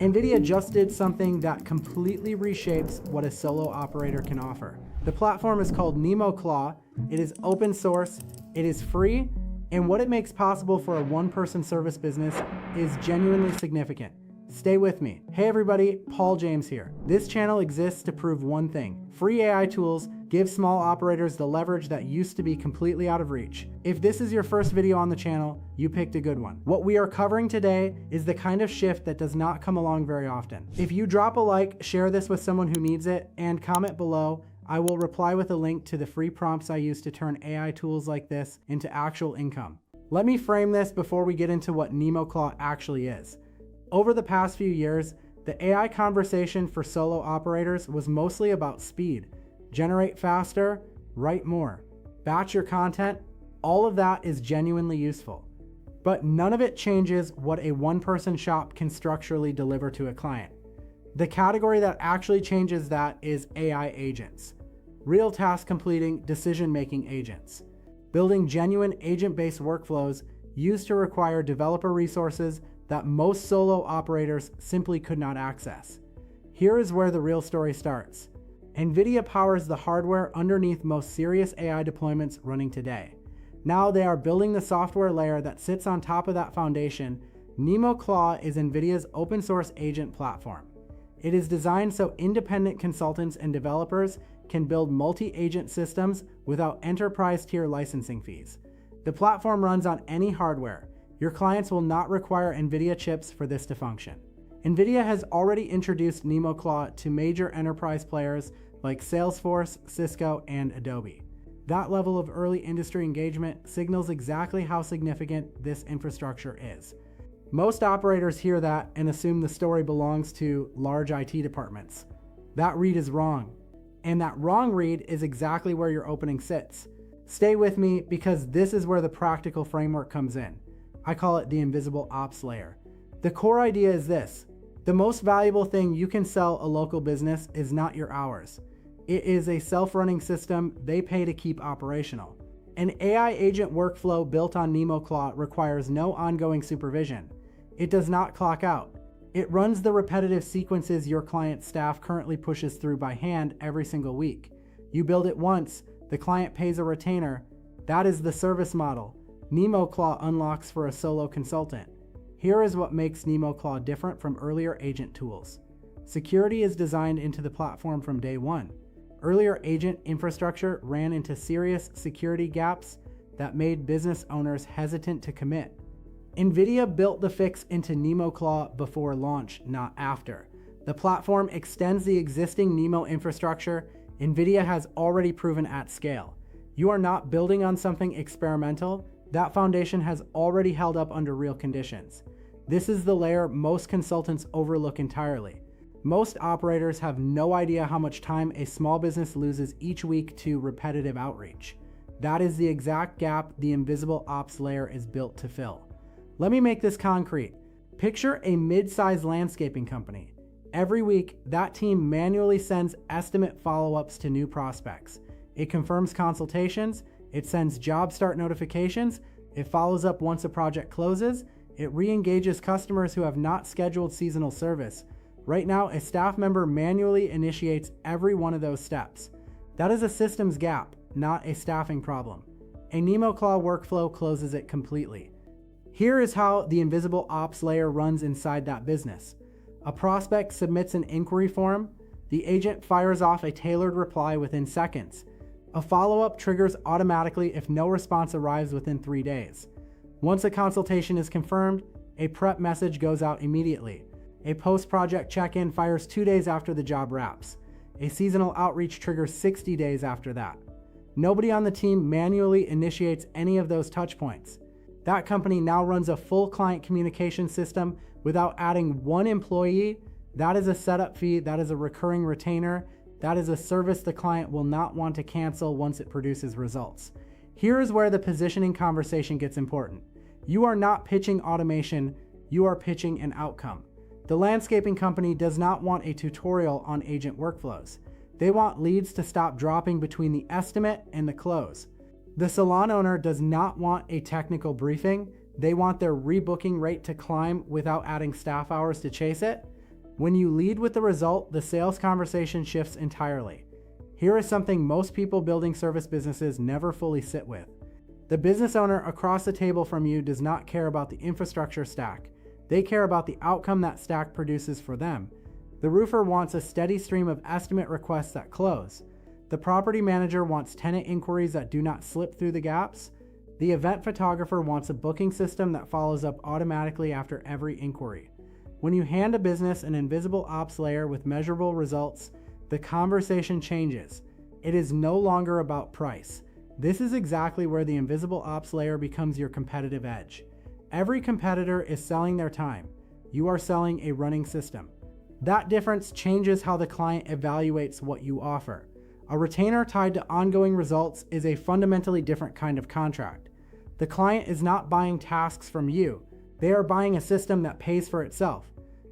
Nvidia just did something that completely reshapes what a solo operator can offer. The platform is called NemoClaw. It is open source, it is free, and what it makes possible for a one-person service business is genuinely significant. Stay with me. Hey everybody, Paul James here. This channel exists to prove one thing. Free AI tools give small operators the leverage that used to be completely out of reach. If this is your first video on the channel, you picked a good one. What we are covering today is the kind of shift that does not come along very often. If you drop a like, share this with someone who needs it, and comment below, I will reply with a link to the free prompts I use to turn AI tools like this into actual income. Let me frame this before we get into what NemoClaw actually is. Over the past few years, the AI conversation for solo operators was mostly about speed. Generate faster, write more, batch your content, all of that is genuinely useful. But none of it changes what a one-person shop can structurally deliver to a client. The category that actually changes that is AI agents. Real task completing, decision-making agents. Building genuine agent-based workflows used to require developer resources that most solo operators simply could not access. Here is where the real story starts. Nvidia powers the hardware underneath most serious AI deployments running today. Now they are building the software layer that sits on top of that foundation. NemoClaw is Nvidia's open source agent platform. It is designed so independent consultants and developers can build multi-agent systems without enterprise-tier licensing fees. The platform runs on any hardware. Your clients will not require Nvidia chips for this to function. Nvidia has already introduced NemoClaw to major enterprise players like Salesforce, Cisco, and Adobe. That level of early industry engagement signals exactly how significant this infrastructure is. Most operators hear that and assume the story belongs to large IT departments. That read is wrong. And that wrong read is exactly where your opening sits. Stay with me because this is where the practical framework comes in. I call it the invisible ops layer. The core idea is this: the most valuable thing you can sell a local business is not your hours. It is a self-running system they pay to keep operational. An AI agent workflow built on NemoClaw requires no ongoing supervision. It does not clock out. It runs the repetitive sequences your client's staff currently pushes through by hand every single week. You build it once, the client pays a retainer. That is the service model NemoClaw unlocks for a solo consultant. Here is what makes NemoClaw different from earlier agent tools. Security is designed into the platform from day one. Earlier agent infrastructure ran into serious security gaps that made business owners hesitant to commit. Nvidia built the fix into NemoClaw before launch, not after. The platform extends the existing Nemo infrastructure Nvidia has already proven at scale. You are not building on something experimental. That foundation has already held up under real conditions. This is the layer most consultants overlook entirely. Most operators have no idea how much time a small business loses each week to repetitive outreach. That is the exact gap the invisible ops layer is built to fill. Let me make this concrete. Picture a mid-sized landscaping company. Every week, that team manually sends estimate follow-ups to new prospects. It confirms consultations, it sends job start notifications, it follows up once a project closes, it re-engages customers who have not scheduled seasonal service. Right now, a staff member manually initiates every one of those steps. That is a systems gap, not a staffing problem. A NemoClaw workflow closes it completely. Here is how the invisible ops layer runs inside that business. A prospect submits an inquiry form. The agent fires off a tailored reply within seconds. A follow-up triggers automatically if no response arrives within 3 days. Once a consultation is confirmed, a prep message goes out immediately. A post-project check-in fires 2 days after the job wraps. A seasonal outreach triggers 60 days after that. Nobody on the team manually initiates any of those touch points. That company now runs a full client communication system without adding one employee. That is a setup fee, that is a recurring retainer, that is a service the client will not want to cancel once it produces results. Here is where the positioning conversation gets important. You are not pitching automation, you are pitching an outcome. The landscaping company does not want a tutorial on agent workflows. They want leads to stop dropping between the estimate and the close. The salon owner does not want a technical briefing. They want their rebooking rate to climb without adding staff hours to chase it. When you lead with the result, the sales conversation shifts entirely. Here is something most people building service businesses never fully sit with. The business owner across the table from you does not care about the infrastructure stack. They care about the outcome that stack produces for them. The roofer wants a steady stream of estimate requests that close. The property manager wants tenant inquiries that do not slip through the gaps. The event photographer wants a booking system that follows up automatically after every inquiry. When you hand a business an invisible ops layer with measurable results, the conversation changes. It is no longer about price. This is exactly where the invisible ops layer becomes your competitive edge. Every competitor is selling their time. You are selling a running system. That difference changes how the client evaluates what you offer. A retainer tied to ongoing results is a fundamentally different kind of contract. The client is not buying tasks from you. They are buying a system that pays for itself.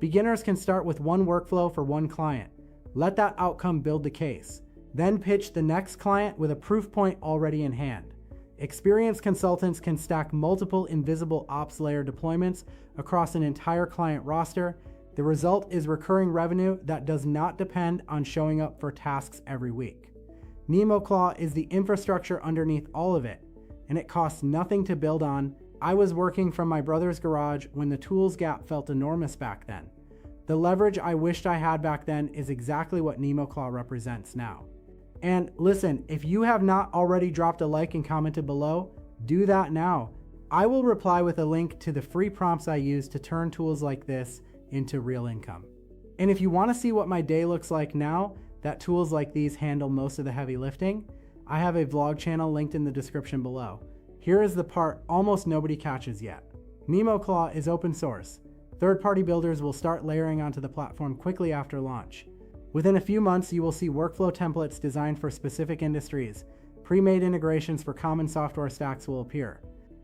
Beginners can start with one workflow for one client. Let that outcome build the case. Then pitch the next client with a proof point already in hand. Experienced consultants can stack multiple invisible ops layer deployments across an entire client roster. The result is recurring revenue that does not depend on showing up for tasks every week. NemoClaw is the infrastructure underneath all of it, and it costs nothing to build on. I was working from my brother's garage when the tools gap felt enormous back then. The leverage I wished I had back then is exactly what NemoClaw represents now. And listen, if you have not already dropped a like and commented below, do that now. I will reply with a link to the free prompts I use to turn tools like this into real income. And if you want to see what my day looks like now that tools like these handle most of the heavy lifting, I have a vlog channel linked in the description below. Here is the part almost nobody catches yet. NemoClaw is open source. Third-party builders will start layering onto the platform quickly after launch. Within a few months, you will see workflow templates designed for specific industries. Pre-made integrations for common software stacks will appear.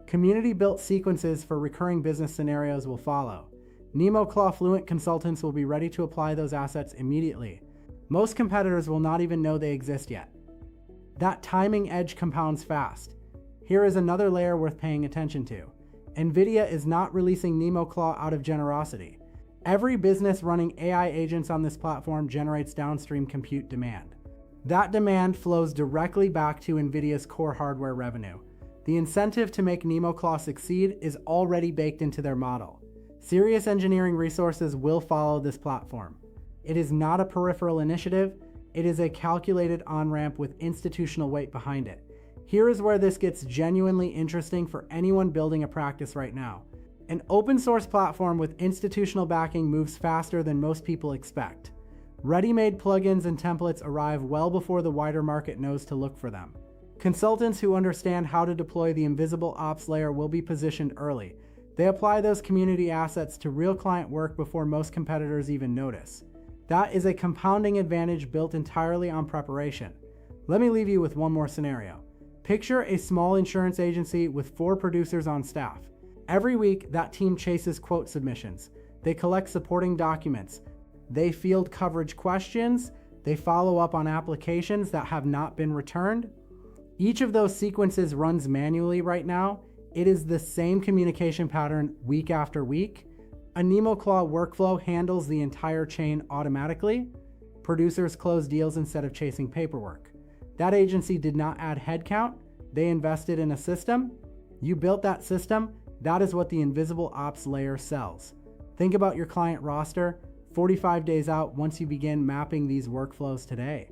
Community-built sequences for recurring business scenarios will follow. NemoClaw fluent consultants will be ready to apply those assets immediately. Most competitors will not even know they exist yet. That timing edge compounds fast. Here is another layer worth paying attention to. Nvidia is not releasing NemoClaw out of generosity. Every business running AI agents on this platform generates downstream compute demand. That demand flows directly back to Nvidia's core hardware revenue. The incentive to make NemoClaw succeed is already baked into their model. Serious engineering resources will follow this platform. It is not a peripheral initiative. It is a calculated on-ramp with institutional weight behind it. Here is where this gets genuinely interesting for anyone building a practice right now. An open source platform with institutional backing moves faster than most people expect. Ready-made plugins and templates arrive well before the wider market knows to look for them. Consultants who understand how to deploy the invisible ops layer will be positioned early. They apply those community assets to real client work before most competitors even notice. That is a compounding advantage built entirely on preparation. Let me leave you with one more scenario. Picture a small insurance agency with 4 producers on staff. Every week, that team chases quote submissions. They collect supporting documents. They field coverage questions. They follow up on applications that have not been returned. Each of those sequences runs manually right now. It is the same communication pattern week after week. A NemoClaw workflow handles the entire chain automatically. Producers close deals instead of chasing paperwork. That agency did not add headcount. They invested in a system. You built that system. That is what the invisible ops layer sells. Think about your client roster 45 days out once you begin mapping these workflows today.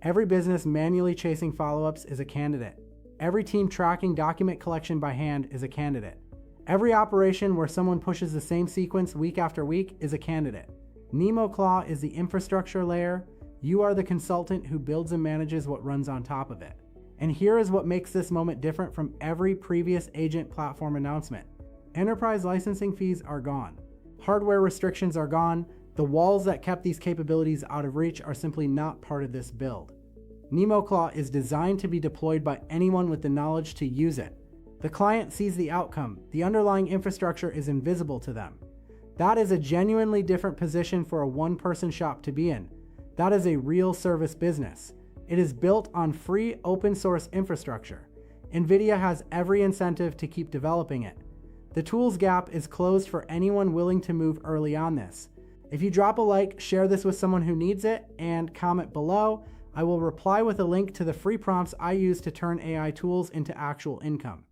Every business manually chasing follow-ups is a candidate. Every team tracking document collection by hand is a candidate. Every operation where someone pushes the same sequence week after week is a candidate. NemoClaw is the infrastructure layer. You are the consultant who builds and manages what runs on top of it. And here is what makes this moment different from every previous agent platform announcement. Enterprise licensing fees are gone. Hardware restrictions are gone. The walls that kept these capabilities out of reach are simply not part of this build. NemoClaw is designed to be deployed by anyone with the knowledge to use it. The client sees the outcome. The underlying infrastructure is invisible to them. That is a genuinely different position for a one-person shop to be in. That is a real service business. It is built on free open source infrastructure. Nvidia has every incentive to keep developing it. The tools gap is closed for anyone willing to move early on this. If you drop a like, share this with someone who needs it, and comment below, I will reply with a link to the free prompts I use to turn AI tools into actual income.